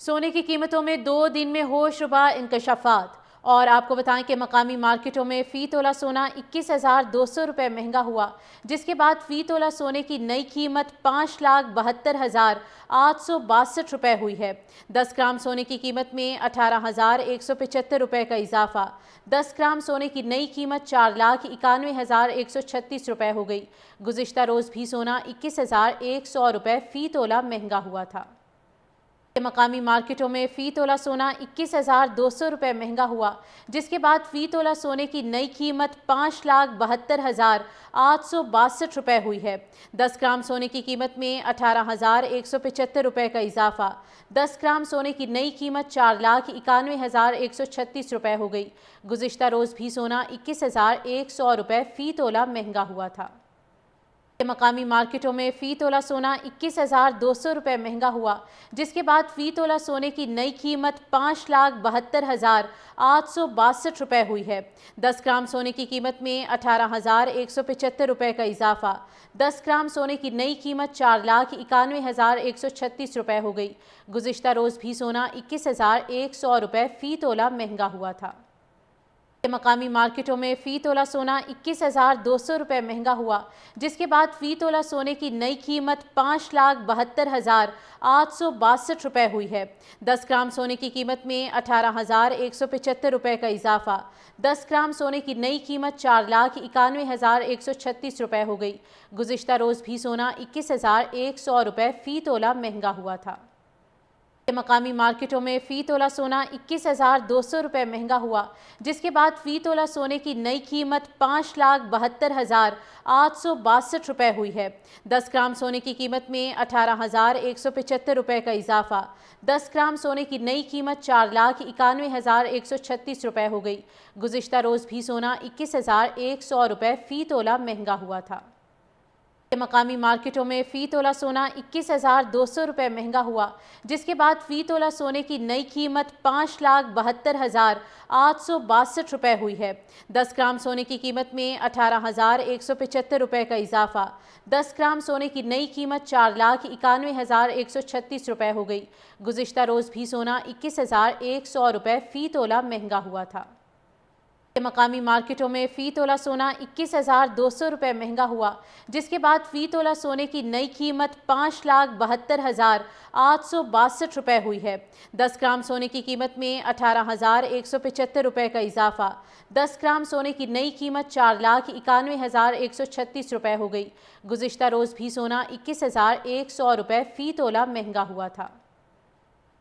सोने की कीमतों में 2 दिन में होशरुबा इंकशाफात। और आपको बताएं कि मकामी मार्केटों में फ़ी तोला सोना 21,200 रुपये महंगा हुआ, जिसके बाद फ़ी तोला सोने की नई कीमत 5,72,862 रुपये हुई है। 10 ग्राम सोने की कीमत में 18,175 रुपये का इजाफा। 10 ग्राम सोने की नई कीमत 4,91,136 रुपये हो गई। गुज़िश्ता रोज़ भी सोना 21,100 रुपये फ़ी तोला महंगा हुआ था। मकामी मार्केटों में फ़ी तोला सोना 21,200 रुपये महंगा हुआ, जिसके बाद फ़ी तोला सोने की नई कीमत 5,72,862 रुपये हुई है। 10 ग्राम सोने की कीमत में 18,175 रुपये का इजाफा। 10 ग्राम सोने की नई कीमत 4,91,136 रुपये हो गई। गुज़िश्ता रोज़ भी सोना 21,100 रुपये फ़ी तोला महंगा हुआ था। मकामी मार्केटों में फ़ी तोला सोना 21,200 रुपये महंगा हुआ, जिसके बाद फ़ी तोला सोने की नई कीमत 5,72,862 रुपये हुई है। 10 ग्राम सोने की कीमत में 18,175 रुपये का इजाफा। 10 ग्राम सोने की नई कीमत 4,91,136 रुपये हो गई। गुज़िश्ता रोज़ भी सोना 21,100 रुपये फ़ी तोला महंगा हुआ था। मकामी मार्केटों में फ़ी तोला सोना 21,200 रुपये महंगा हुआ, जिसके बाद फ़ी तोला सोने की नई कीमत 5,72,862 रुपये हुई है। 10 ग्राम सोने की कीमत में 18,175 रुपये का इजाफा। 10 ग्राम सोने की नई कीमत 4,91,136 रुपये हो गई। गुज़िश्ता रोज़ भी सोना 21,100 रुपये फ़ी तोला महंगा हुआ था। मकामी मार्केटों में फ़ी तोला सोना 21,200 रुपये महंगा हुआ, जिसके बाद फ़ी तोला सोने की नई कीमत 5,72,862 रुपये हुई है। 10 ग्राम सोने की कीमत में 18,175 रुपये का इजाफा। 10 ग्राम सोने की नई कीमत 4,91,136 रुपये हो गई। गुज़िश्ता रोज़ भी सोना 21,100 रुपये फ़ी तोला महंगा हुआ था। मकामी मार्केटों में फ़ी तोला सोना 21,200 रुपये महंगा हुआ, जिसके बाद फ़ी तोला सोने की नई कीमत 5,72,862 रुपये हुई है। 10 ग्राम सोने की कीमत में 18,175 रुपये का इजाफा। 10 ग्राम सोने की नई कीमत 4,91,136 रुपये हो गई। गुज़िश्ता रोज़ भी सोना 21,100 रुपये फ़ी तोला महंगा हुआ था। मकामी मार्केटों में फ़ी तोला सोना 21,200 रुपये महंगा हुआ, जिसके बाद फ़ी तोला सोने की नई कीमत 5,72,862 रुपये हुई है। 10 ग्राम सोने की कीमत में 18,175 रुपये का इजाफा। 10 ग्राम सोने की नई कीमत 4,91,136 रुपये हो गई। गुज़िश्ता रोज़ भी सोना 21,100 रुपये फ़ी तोला महंगा हुआ था।